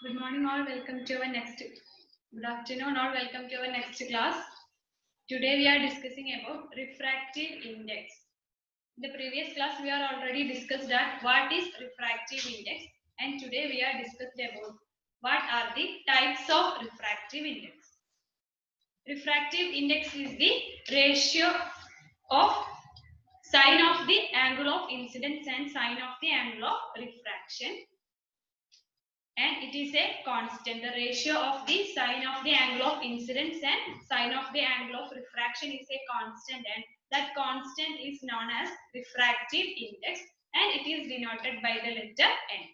Good morning all, welcome to our next, good afternoon all, welcome to our next class. Today we are discussing about refractive index. In the previous class we are already discussed that what is refractive index, and today we are discussed about what are the types of refractive index. Refractive index is the ratio of sine of the angle of incidence and sine of the angle of refraction, and it is a constant. The ratio of the sine of the angle of incidence and sine of the angle of refraction is a constant, and that constant is known as refractive index, and it is denoted by the letter n.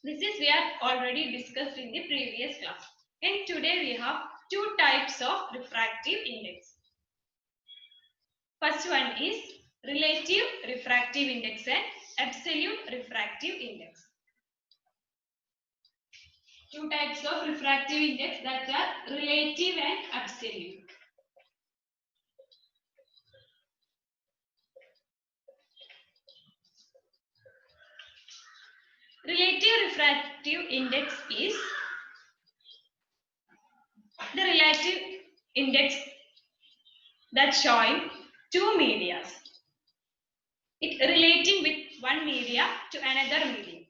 This is we are already discussed in the previous class, and today we have two types of refractive index. First one is relative refractive index and absolute refractive index. Two types of refractive index, that are relative and absolute. Relative refractive index is the relative index that showing two media. It relating with one media to another medium.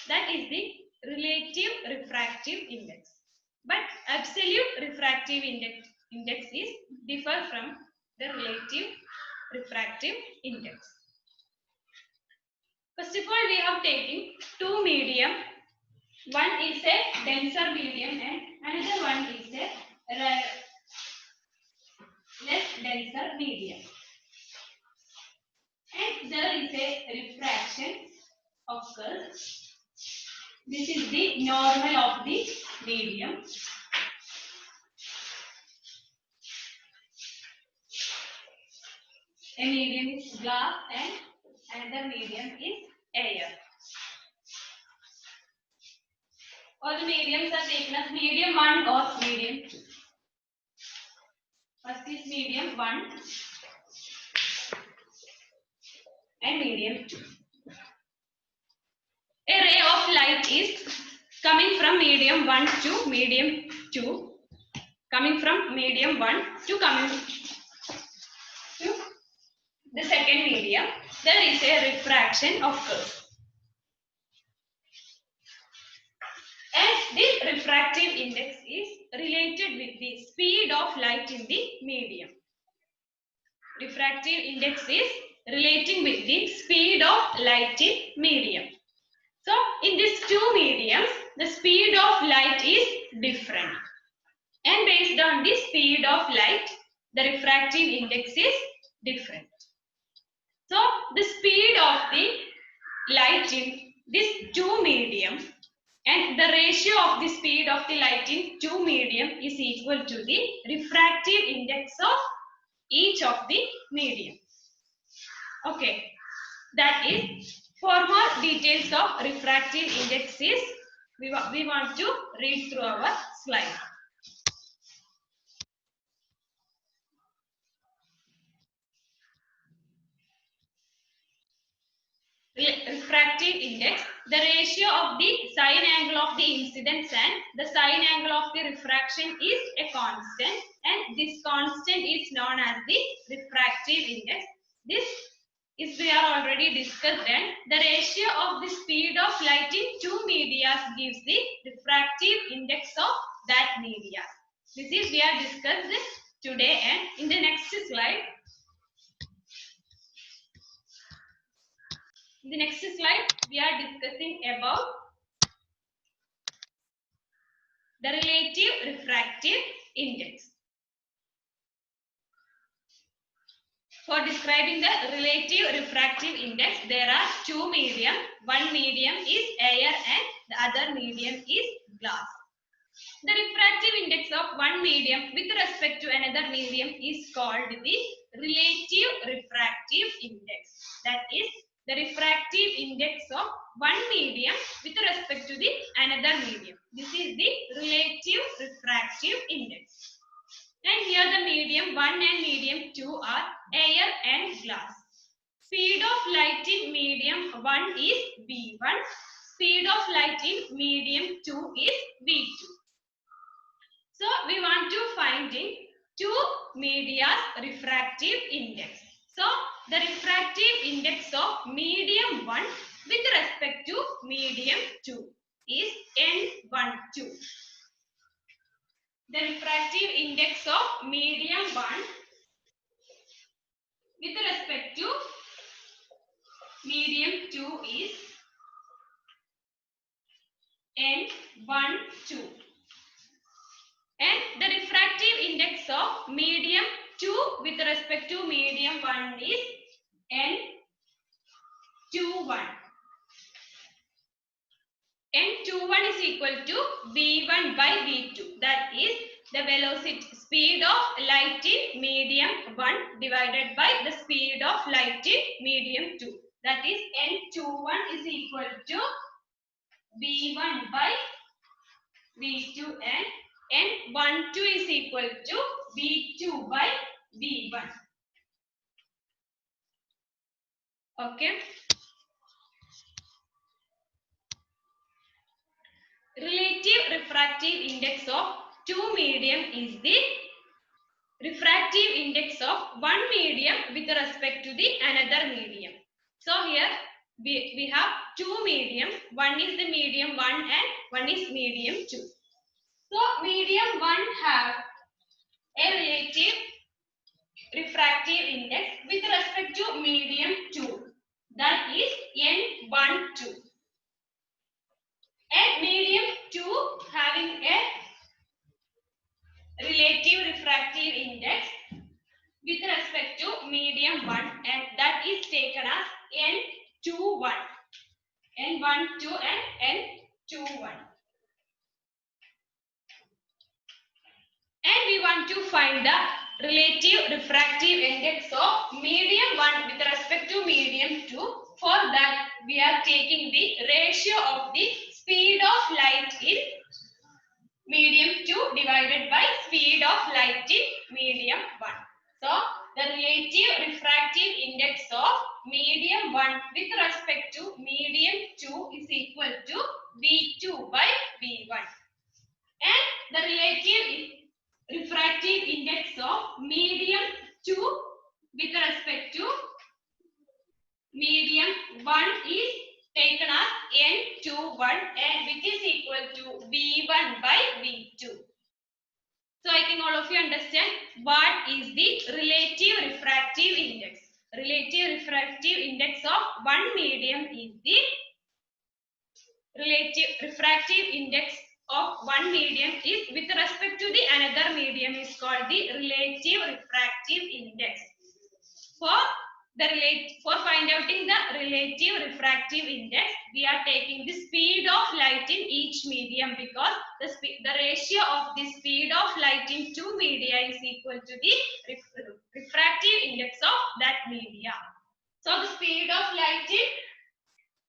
That is the relative refractive index. But absolute refractive index is differ from the relative refractive index. First of all, we have taken two medium. One is a denser medium and another one is a less denser medium. And there is a refraction occurs. This is the normal of the medium. A medium is glass and another medium is air. All the mediums are taken as medium 1 or medium 2. First is medium 1 and medium 2. A ray of light is coming from medium 1 to medium 2. Coming from medium 1 to coming to the second medium, there is a refraction occurs. And this refractive index is related with the speed of light in the medium. Refractive index is relating with the speed of light in medium. So, in these two mediums, the speed of light is different. And based on the speed of light, the refractive index is different. So, the speed of the light in these two mediums and the ratio of the speed of the light in two medium is equal to the refractive index of each of the medium. Okay, that is, for more details of refractive indexes, we want to read through our slide. Refractive index, the ratio of the sine angle of the incidence and the sine angle of the refraction is a constant, and this constant is known as the refractive index. This is we are already discussed, and the ratio of the speed of light in two media gives the refractive index of that media. This is we are discussed today, and in the next slide. In the next slide, we are discussing about the relative refractive index. For describing the relative refractive index, there are two medium. One medium is air and the other medium is glass. The refractive index of one medium with respect to another medium is called the relative refractive index. That is the refractive index of one medium with respect to the another medium. This is the relative refractive index. And here the medium 1 and medium 2 are air and glass. Speed of light in medium 1 is v1. speed of light in medium 2 is v2. So we want to find in two media's refractive index. So the refractive index of medium 1 with respect to medium 2 is N12. The refractive index of medium 1 with respect to medium 2 is N12. And the refractive index of medium 2 with respect to medium 1 is N21. N21 is equal to V1 by V2. That is the velocity speed of light in medium 1 divided by the speed of light in medium 2. That is N21 is equal to V1 by V2 and N12 is equal to V2 by V1. Okay. Relative refractive index of two medium is the refractive index of one medium with respect to the another medium. So here we have two medium. One is the medium 1 and one is medium 2. So medium 1 have a relative refractive index with respect to medium 2. That is N12. And medium 2 having a relative refractive index with respect to medium 1, and that is taken as N21. N12 and N21. And we want to find the relative refractive index of medium 1 with respect to medium 2. For that, we are taking the ratio of the speed of light in medium 2 divided by speed of light in medium 1. So, the relative refractive index of medium 1 with respect to medium 2 is equal to V2 by V1. And the relative refractive index of medium 2 with respect to medium 1 is taken as N21 and which is equal to V1 by V2. So I think all of you understand what is the relative refractive index. Relative refractive index of one medium is the relative refractive index of one medium is with respect to the another medium is called the relative refractive index. For finding out the relative refractive index, we are taking the speed of light in each medium because the ratio of the speed of light in two media is equal to the refractive index of that media. So the speed of light in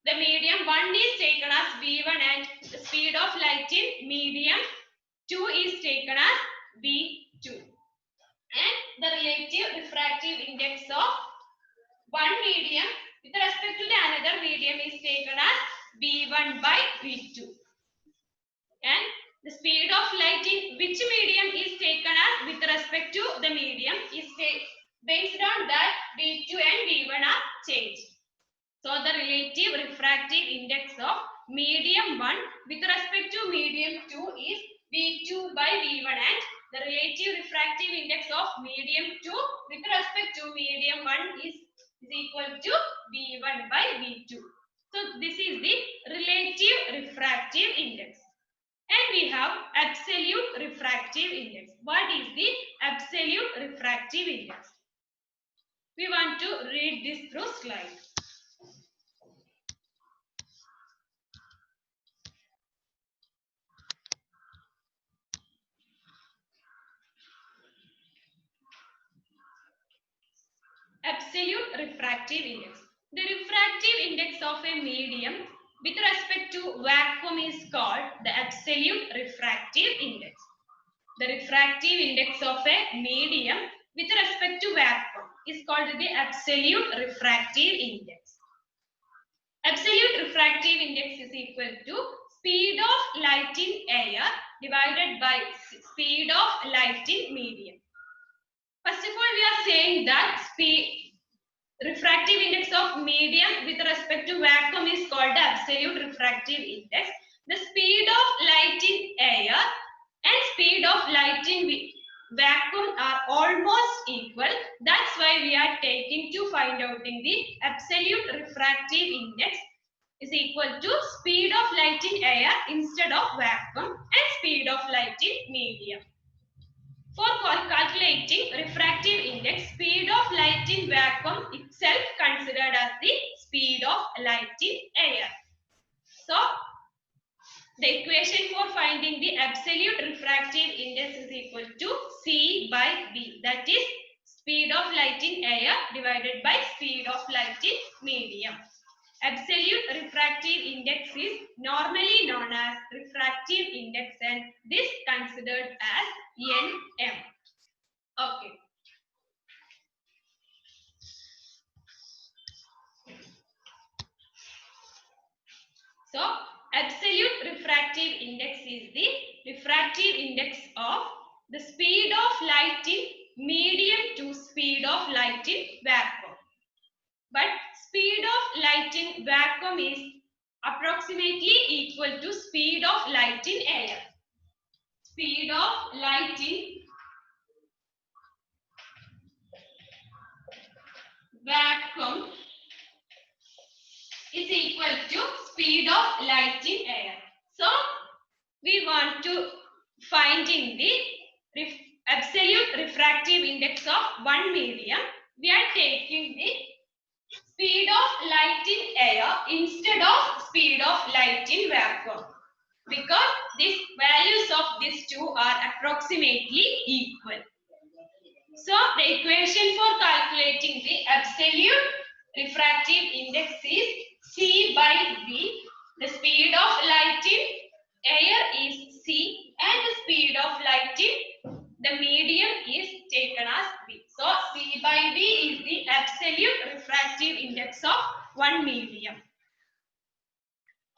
the medium 1 is taken as V1 and the speed of light in medium 2 is taken as V2. And the relative refractive index of one medium with respect to the another medium is taken as V1 by V2. And the speed of light in which medium is taken as with respect to the medium is based on that V2 and V1 are changed. So the relative refractive index of medium 1 with respect to medium 2 is V2 by V1 and the relative refractive index of medium 2 with respect to medium 1 is equal to V1 by V2. So this is the relative refractive index. And we have absolute refractive index. What is the absolute refractive index? We want to read this through slide. Absolute refractive index. The refractive index of a medium with respect to vacuum is called the absolute refractive index. The refractive index of a medium with respect to vacuum is called the absolute refractive index. Absolute refractive index is equal to speed of light in air divided by speed of light in medium. First of all, we are saying that refractive index of medium with respect to vacuum is called the absolute refractive index. The speed of light in air and speed of light in vacuum are almost equal. That's why we are taking to find out in the absolute refractive index is equal to speed of light in air instead of vacuum and speed of light in medium. For calculating refractive index, speed of light in vacuum itself considered as the speed of light in air. So, the equation for finding the absolute refractive index is equal to C by V. That is speed of light in air divided by speed of light in medium. Absolute refractive index is normally known as refractive index and this considered as Nm. Okay. So, absolute refractive index is the refractive index of the speed of light in medium to speed of light in vacuum. But speed of light in vacuum is approximately equal to speed of light in air. Speed of light in vacuum is equal to speed of light in air. So, we want to find in the absolute refractive index of one medium. We are taking the speed of light in air instead of speed of light in vacuum because these values of these two are approximately equal. So, the equation for calculating the absolute refractive index is C by V. The speed of light in air is C and the speed of light in the medium is taken as V. So, C by V is the absolute refractive index of one medium.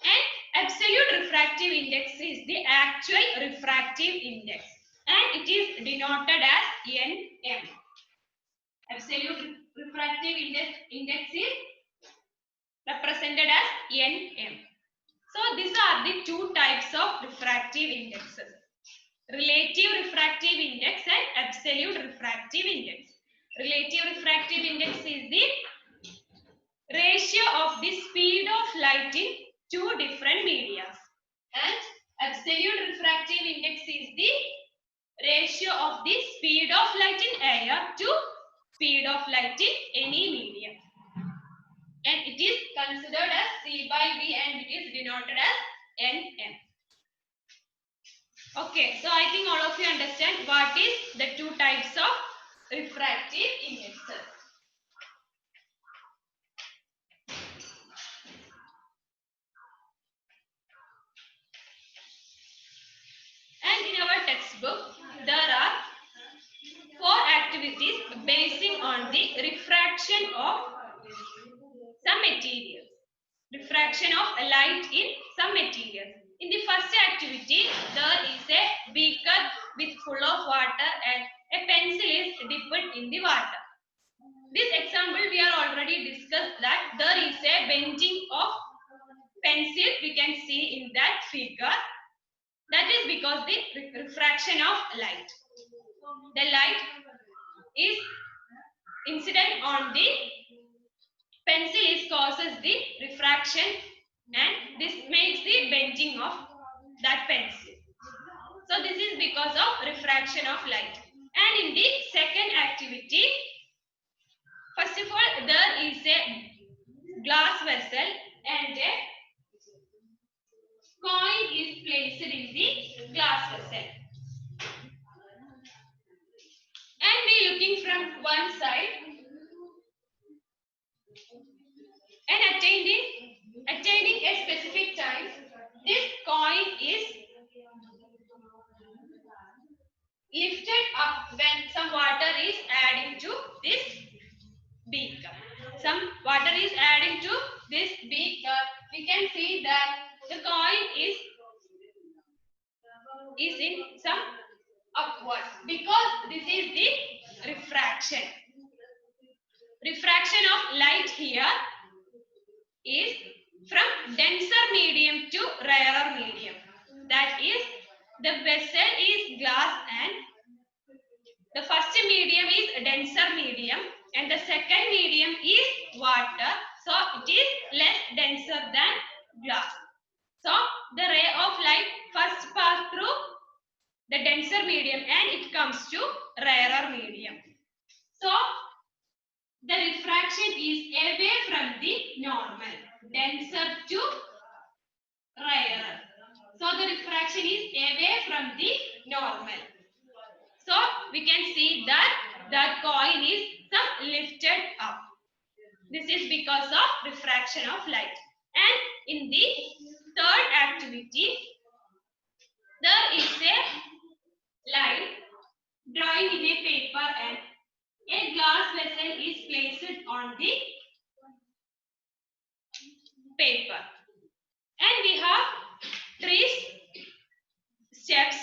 And absolute refractive index is the actual refractive index and it is denoted as Nm. Absolute refractive index is represented as Nm. So these are the two types of refractive indexes. Relative refractive index and absolute refractive index. Relative refractive index is the ratio of the speed of light in two different media. And absolute refractive index is the ratio of the speed of light in air to speed of light in any medium. And it is considered as C by V and it is denoted as Nm. Okay, so I think all of you understand what is the two types of refractive indexes. And in our textbook, there are 4 activities basing on the refraction of some materials. Refraction of light in some materials. In the first activity, there is a beaker with full of water and a pencil is dipped in the water. This example we are already discussed that there is a bending of pencil we can see in that figure. That is because the refraction of light. The light is incident on the pencil is causes the refraction and this makes the bending of that pencil. So this is because of refraction of light. And in the second activity, first of all, there is a glass vessel and a coin is placed in the glass vessel. And we looking from one side and attaining a specific time, this coin is lifted up when some water is adding to this beaker. Some water is adding to this we can see that the coin is in some upward because this is the refraction. Refraction of light here is from denser medium to rarer medium. That is, the vessel is glass and the first medium is denser medium and the second medium is water. So it is less denser than glass. So the ray of light first pass through the denser medium and it comes to rarer medium. So the refraction is away from the normal, denser to rarer. So the refraction is away from the normal. So we can see that coin is some lifted up. This is because of refraction of light. And in the third activity, there is a line drawing in a paper and a glass vessel is placed on the paper. And we have 3 steps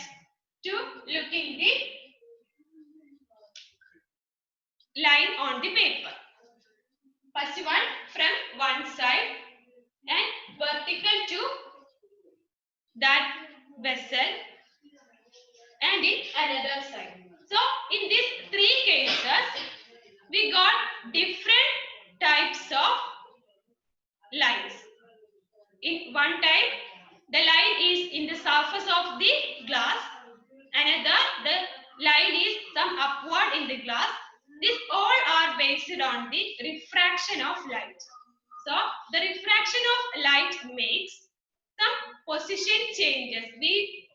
to look in the line on the paper. First one from one side and vertical to that vessel and in another side. So in these 3 cases, we got different types of lines. In one type, the line is in the surface of the glass. Another, the line is some upward in the glass. These all are based on the refraction of light. So the refraction of light makes some position changes. We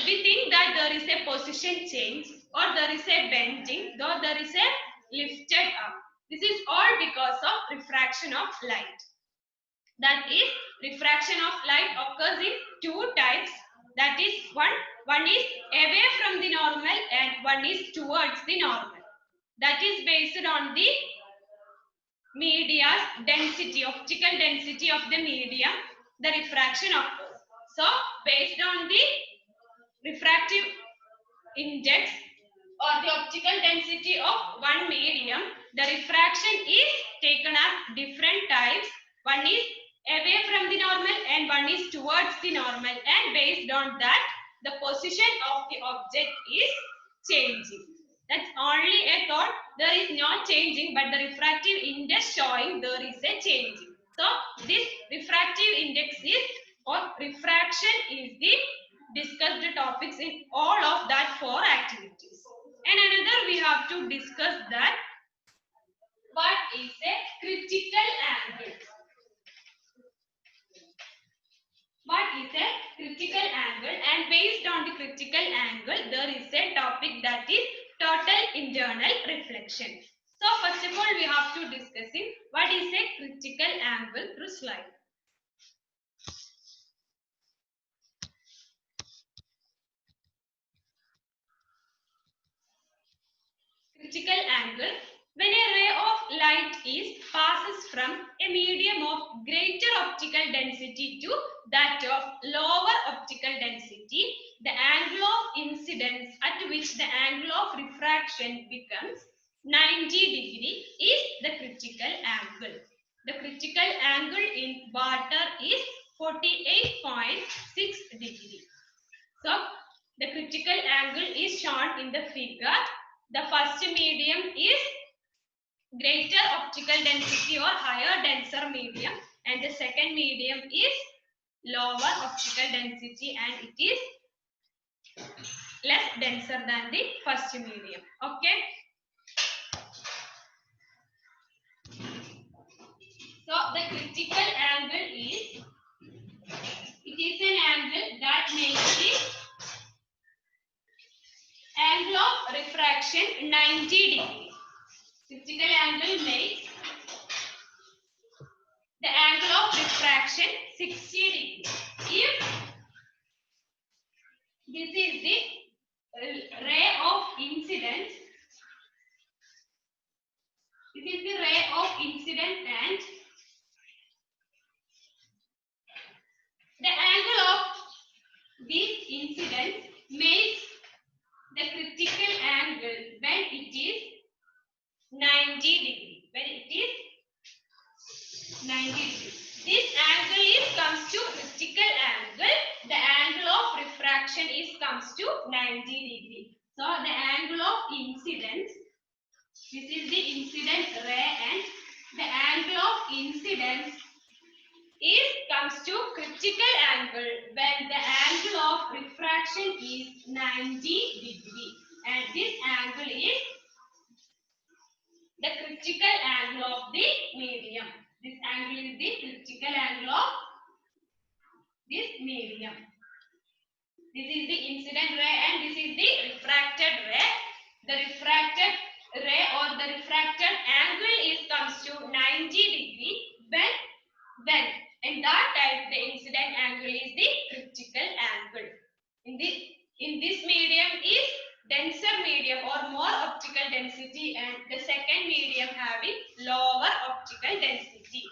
think that there is a position change or there is a bending or there is a lifted up. This is all because of refraction of light. That is, refraction of light occurs in 2 types. That is, one is away from the normal and one is towards the normal. That is based on the media's density, optical density of the medium, the refraction occurs. So, based on the refractive index or the optical density of one medium, the refraction is taken as different types. One is away from the normal and one is towards the normal, and based on that, the position of the object is changing. That's only a thought. There is no changing, but the refractive index showing there is a changing. So this refractive index is, or refraction is the discussed topics in all of that 4 activities. And another we have to discuss that what is a critical angle. What is a critical angle, and based on the critical angle there is a topic that is total internal reflection. So first of all we have to discuss what is a critical angle through slide. Critical angle: when a ray of light passes from a medium of greater optical density to that of lower optical density, the angle of incidence at which the angle of refraction becomes 90 degree is the critical angle. The critical angle in water is 48.6 degree. So the critical angle is shown in the figure. The first medium is greater optical density or higher denser medium, and the second medium is lower optical density and it is less denser than the first medium. Okay. So the critical angle is, it is an angle that makes the angle of refraction 90 degrees. Critical angle makes the angle of refraction 60 degrees. If this is the ray of incidence, this is the ray of incidence and This incident makes the critical angle when it is 90 degree. When it is 90 degree. This angle is comes to critical angle. The angle of refraction is comes to 90 degree. So the angle of incidence. This is the incident ray and the angle of incidence is comes to critical angle when the angle of refraction is 90 degree, and this angle is the critical angle of the medium. This angle is the critical angle of this medium. This is the incident ray and this is the refracted ray. The refracted ray or the refracted angle is comes to 90 degree when in that type the incident angle is the critical angle. In this medium is denser medium or more optical density, and the second medium having lower optical density.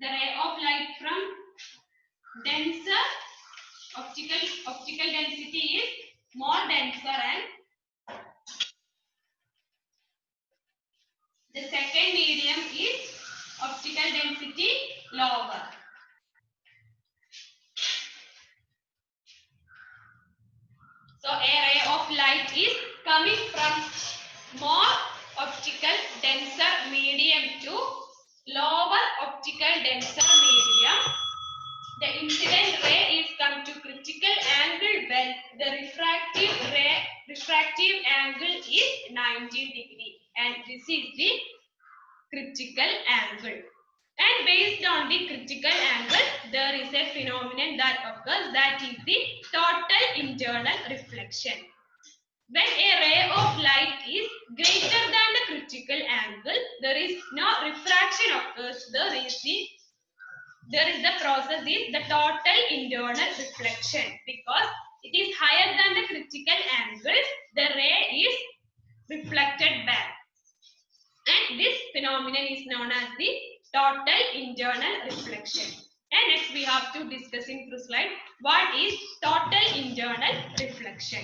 The ray of light from denser optical density is more denser and the second medium is optical density lower. So a ray of light is coming from more optical denser medium to lower optical denser medium. The incident ray is come to critical angle when the refractive angle is 90 degree, and this is the critical angle. And based on the critical angle, there is a phenomenon that occurs, that is the total internal reflection. When a ray of light is greater than the critical angle, there is no refraction occurs. There is the process is the total internal reflection, because it is higher than the critical angle, the ray is reflected back. And this phenomenon is known as the total internal reflection. And next we have to discussing through slide what is total internal reflection.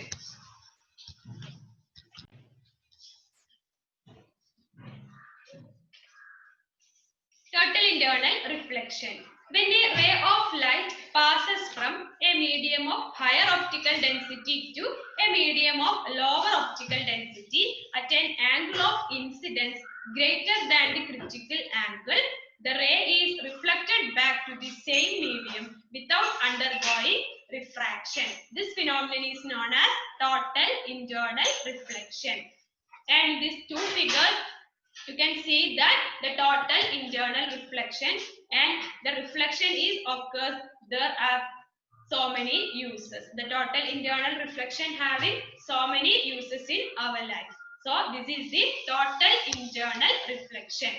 Total internal reflection. When a ray of light passes from a medium of higher optical density to a medium of lower optical density at an angle of incidence greater than the critical angle, the ray is reflected back to the same medium without undergoing refraction. This phenomenon is known as total internal reflection. And these two figures, you can see that the total internal reflection and the reflection is occurs, there are so many uses. The total internal reflection having so many uses in our life. So this is the total internal reflection.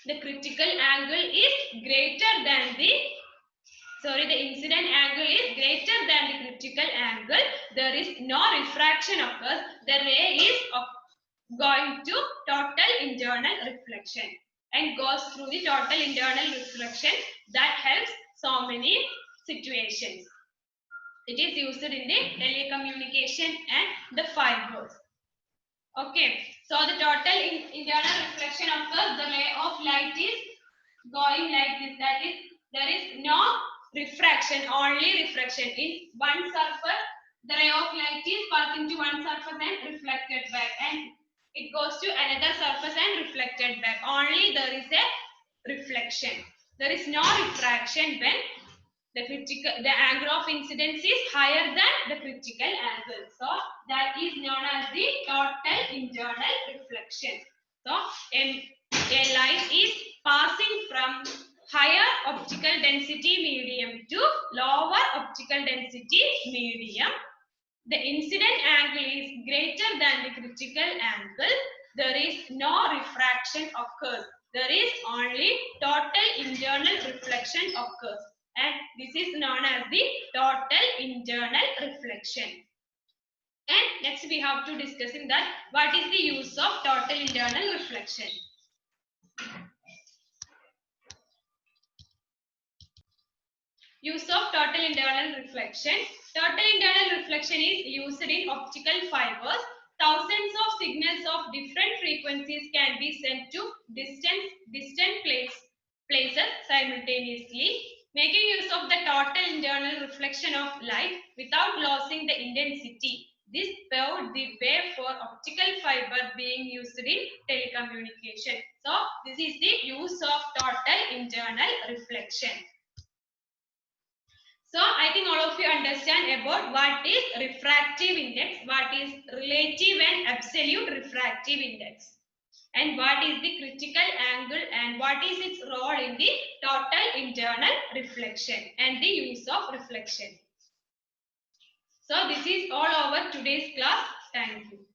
The critical angle is greater than the incident angle is greater than the critical angle. There is no refraction occurs. The ray is going to total internal reflection and goes through the total internal reflection. That helps so many situations. It is used in the telecommunication and the fibers. Okay, so the total internal reflection occurs. The ray of light is going like this. That is, there is no refraction, only refraction. In one surface, the ray of light is passing to one surface and reflected back, and it goes to another surface and reflected back. Only there is a reflection. There is no refraction when the angle of incidence is higher than the critical angle. So that is known as the total internal reflection. So a light is passing from higher optical density medium to lower optical density medium. The incident angle is greater than the critical angle. There is no refraction occurs. There is only total internal reflection occurs. And this is known as the total internal reflection. And next we have to discussing that what is the use of total internal reflection. Use of total internal reflection. Total internal reflection is used in optical fibers. Thousands of signals of different frequencies can be sent to distant places simultaneously. Making use of the total internal reflection of light without losing the intensity. This paved the way for optical fiber being used in telecommunication. So, this is the use of total internal reflection. So, I think all of you understand about what is refractive index, what is relative and absolute refractive index, and what is the critical angle and what is its role in the total internal reflection and the use of reflection. So, this is all over today's class. Thank you.